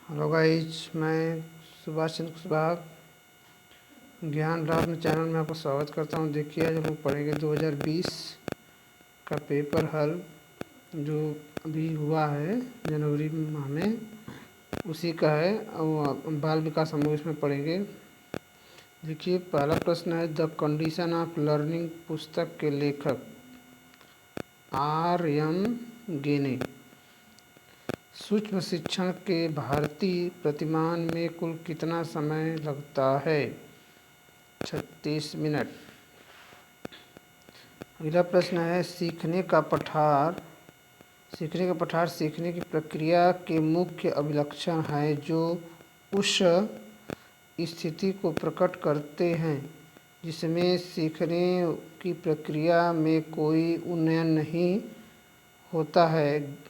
Hello guys, मैं सुभाष चंद्र कुशवाहा ज्ञान रत्न channel में आपका स्वागत करता हूं। देखिए, आज हम लोग पढ़ेंगे 2020 का पेपर हल जो अभी हुआ है जनवरी माह में, उसी का है और बाल विकास हम लोग इसमें पढ़ेंगे। देखिए, पहला प्रश्न है, द कंडीशन ऑफ लर्निंग पुस्तक के लेखक R.M. गेने सूक्ष्म शिक्षण के भारतीय प्रतिमान में कुल कितना समय लगता है? 36 मिनट। अगला प्रश्न है, सीखने का पठार सीखने की प्रक्रिया के मुख्य अभिलक्षण है जो उस स्थिति को प्रकट करते हैं जिसमें सीखने की प्रक्रिया में कोई उन्नयन नहीं होता है।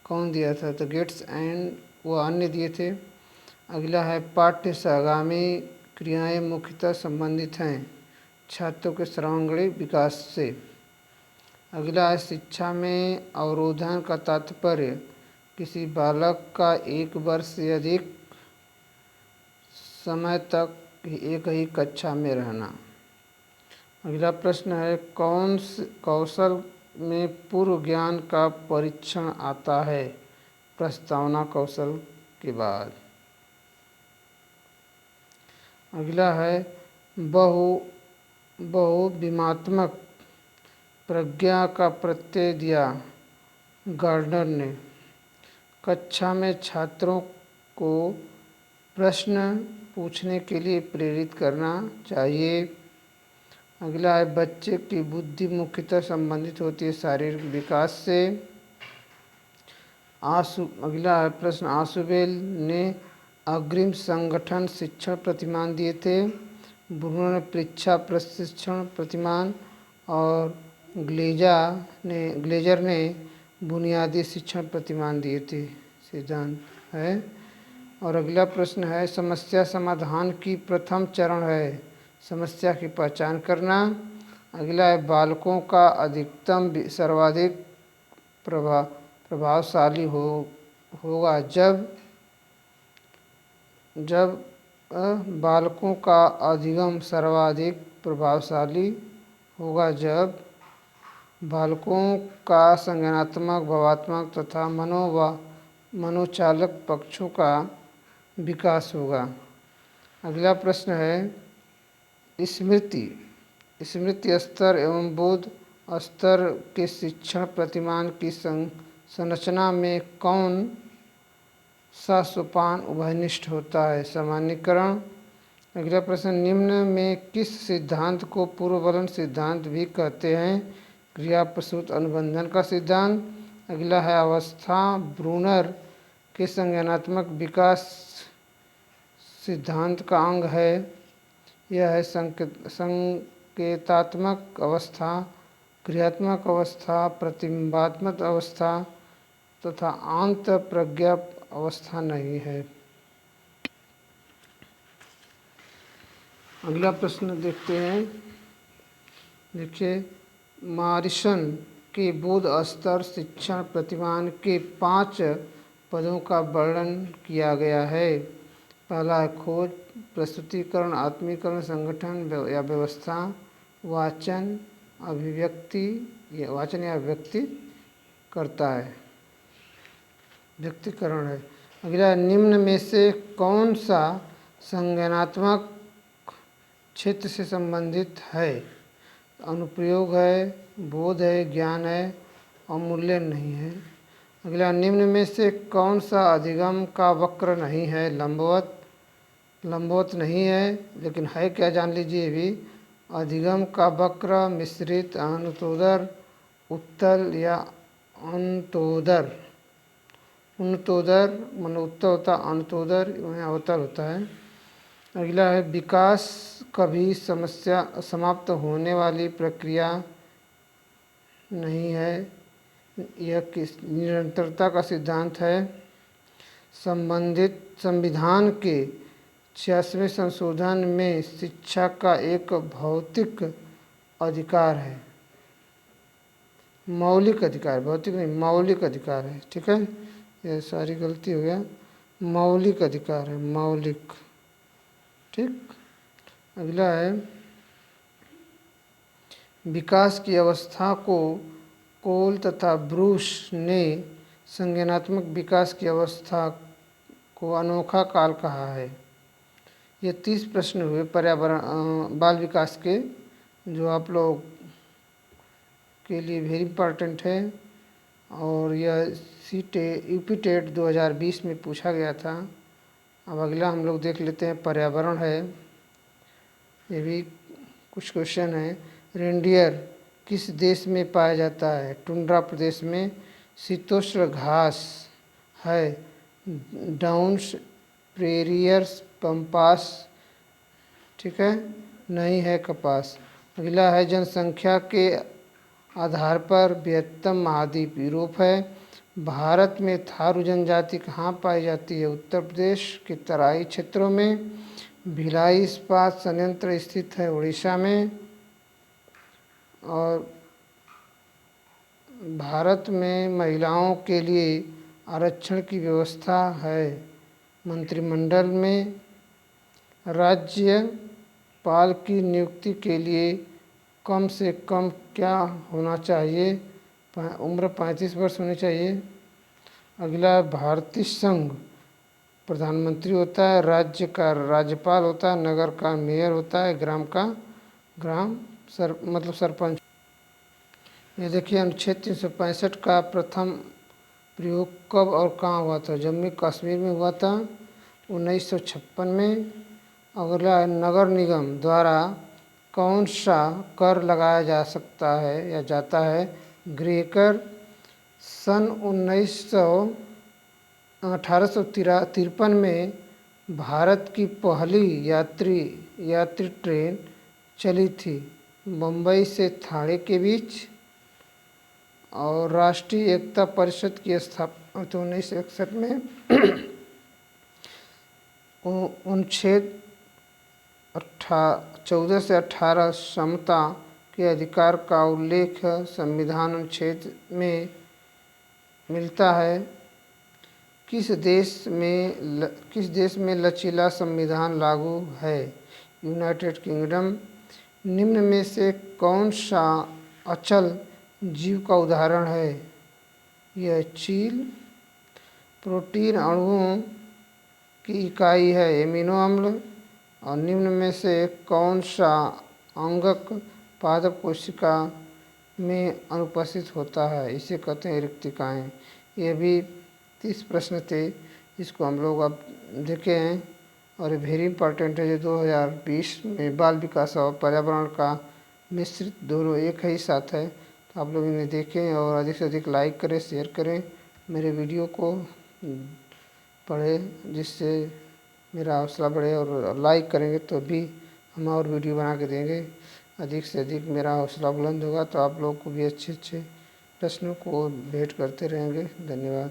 कौन दिया था? तो गेट्स एंड वो अन्य दिए थे। अगला है, पाठ्य सहगामी क्रियाएं मुख्यतः संबंधित हैं छात्रों के सर्वांगीण विकास से। अगला है, शिक्षा में अवरोधन का तात्पर्य किसी बालक का एक वर्ष से अधिक समय तक एक ही कक्षा में रहना। अगला प्रश्न है, कौन कौशल में पूर्व ज्ञान का परीक्षण आता है प्रस्तावना कौशल के बाद? अगला है, बहुविमात्मक प्रज्ञा का प्रत्यय दिया गार्डनर ने। कक्षा में छात्रों को प्रश्न पूछने के लिए प्रेरित करना चाहिए। अगला है, बच्चे की बुद्धि मुख्यतः संबंधित होती है शारीरिक विकास से। अगला है प्रश्न, आशुबेल ने अग्रिम संगठन शिक्षण प्रतिमान दिए थे। ब्रूनो ने परीक्षा प्रशिक्षण प्रतिमान और ग्लेजर ने बुनियादी शिक्षण प्रतिमान दिए थे। सिद्धांत है। और अगला प्रश्न है, समस्या समाधान की प्रथम चरण है समस्या की पहचान करना। अगला है, बालकों का अधिकतम सर्वाधिक प्रभावशाली होगा जब बालकों का अधिगम सर्वाधिक प्रभावशाली होगा जब बालकों का संज्ञानात्मक, भावात्मक तथा मनोचालक पक्षों का विकास होगा। अगला प्रश्न है, स्मृति स्तर एवं बोध स्तर के शिक्षण प्रतिमान की संरचना में कौन सा सोपान उभयनिष्ठ होता है? सामान्यीकरण। अगला प्रश्न, निम्न में किस सिद्धांत को पूर्ववलन सिद्धांत भी कहते हैं? क्रिया प्रसूत अनुबंधन का सिद्धांत। अगला है, अवस्था ब्रूनर के संज्ञानात्मक विकास सिद्धांत का अंग है। यह है संकेतात्मक अवस्था, क्रियात्मक अवस्था, प्रतिबिंबात्मक अवस्था तथा आंत प्रज्ञा अवस्था नहीं है। अगला प्रश्न देखते हैं। देखिए, मॉरिसन के बोध स्तर शिक्षण प्रतिमान के 5 पदों का वर्णन किया गया है। पहला है, खोज, प्रस्तुतिकरण, आत्मीकरण, संगठन या व्यवस्था, वाचन या व्यक्ति करता है, व्यक्तिकरण है। अगला, निम्न में से कौन सा संज्ञानात्मक क्षेत्र से संबंधित है? अनुप्रयोग है, बोध है, ज्ञान है, अवमूल्यन नहीं है। अगला, निम्न में से कौन सा अधिगम का वक्र नहीं है? लंबवत नहीं है, लेकिन है क्या जान लीजिए भी। अधिगम का वक्र मिश्रित, अनुतोदर, उत्तल या अंतोदर। उन्नतोदर मतलब उत्तर होता, अंतोदर अवतल होता है। अगला है, विकास कभी समाप्त होने वाली प्रक्रिया नहीं है, यह निरंतरता का सिद्धांत है। संविधान के 86वें संशोधन में शिक्षा का एक भौतिक अधिकार है, मौलिक अधिकार, भौतिक नहीं मौलिक अधिकार है। ठीक है, यह सारी गलती हो गया। मौलिक अधिकार है, मौलिक। ठीक। अगला है, विकास की अवस्था को कोल तथा ब्रूस ने संज्ञानात्मक विकास की अवस्था को अनोखा काल कहा है। ये 30 प्रश्न हुए पर्यावरण बाल विकास के, जो आप लोग के लिए वेरी इंपॉर्टेंट है। और यह यूपी टेट 2020 में पूछा गया था। अब अगला हम लोग देख लेते हैं, पर्यावरण है। ये भी कुछ क्वेश्चन है। रेंडियर किस देश में पाया जाता है? टुंड्रा प्रदेश में। शीतोष्ण घास है डाउन्स प्रेरियर्स पम्पास, ठीक है, नहीं है कपास। अगला है, जनसंख्या के आधार पर बृहत्तम महाद्वीप यूरोप है। भारत में थारू जनजाति कहाँ पाई जाती है? उत्तर प्रदेश के तराई क्षेत्रों में। भिलाई इस्पात संयंत्र स्थित है उड़ीसा में। और भारत में महिलाओं के लिए आरक्षण की व्यवस्था है मंत्रिमंडल में। राज्यपाल की नियुक्ति के लिए कम से कम क्या होना चाहिए? उम्र 35 वर्ष होनी चाहिए। अगला, भारतीय संघ प्रधानमंत्री होता है, राज्य का राज्यपाल होता है, नगर का मेयर होता है, ग्राम का मतलब सरपंच। ये देखिए, अनुच्छेद 365 का प्रथम प्रयोग कब और कहाँ हुआ था? जम्मू कश्मीर में हुआ था 1956 में। अगला, नगर निगम द्वारा कौन सा कर लगाया जा सकता है या जाता है? गृहकर। सन 1853 में भारत की पहली यात्री ट्रेन चली थी मुंबई से ठाणे के बीच। और राष्ट्रीय एकता परिषद की स्थापना 1961 में। अनुच्छेद 14 से 18 समता के अधिकार का उल्लेख संविधान अनुच्छेद में मिलता है। किस देश में लचीला संविधान लागू है? United kingdom. निम्न में से कौन सा अचल जीव का उदाहरण है? यह चील। प्रोटीन अणुओं की इकाई है एमिनो अम्ल। और निम्न में से कौन सा अंगक पादप कोशिका में अनुपस्थित होता है? इसे कहते हैं रिक्तिकाएँ। ये भी 30 प्रश्न थे, इसको हम लोग अब देखे हैं। और ये वेरी इंपॉर्टेंट है, जो 2020 में बाल विकास और पर्यावरण का मिश्रित दोनों एक ही साथ है। तो आप लोग इन्हें देखें और अधिक से अधिक लाइक करें, शेयर करें, मेरे वीडियो को पढ़ें, जिससे मेरा हौसला बढ़े। और लाइक करेंगे तो भी हम और वीडियो बना के देंगे। अधिक से अधिक मेरा हौसला बुलंद होगा तो आप लोग को भी अच्छे अच्छे प्रश्नों को भेंट करते रहेंगे। धन्यवाद।